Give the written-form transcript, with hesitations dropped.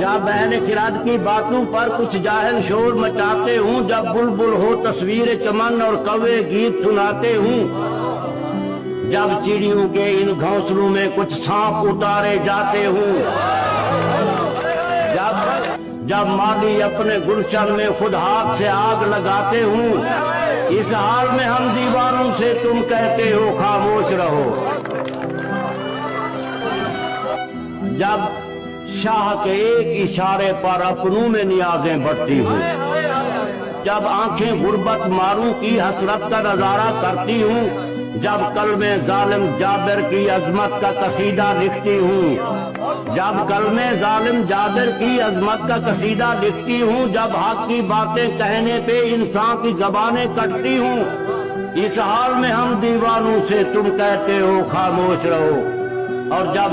جب اہل خرد کی باتوں پر کچھ جاہل شور مچاتے ہوں، جب بلبل ہو تصویر چمن اور کوے گیت سناتے ہوں، جب چڑیوں کے ان گھونسلوں میں کچھ سانپ اتارے جاتے ہوں، جب مالی اپنے گلشن میں خود ہاتھ سے آگ لگاتے ہوں، اس حال میں ہم دیوانوں سے تم کہتے ہو خاموش رہو۔ جب شاہ کے ایک اشارے پر اپنوں میں نیازیں بڑھتی ہوں، جب آنکھیں غربت ماروں کی حسرت کا نظارہ کرتی ہوں، جب قلم ظالم جابر کی عظمت کا قصیدہ لکھتی ہوں، جب قلم ظالم جابر کی عظمت کا قصیدہ لکھتی ہوں، جب حق کی باتیں کہنے پہ انسان کی زبانیں کٹتی ہوں، اس حال میں ہم دیوانوں سے تم کہتے ہو خاموش رہو۔ اور جب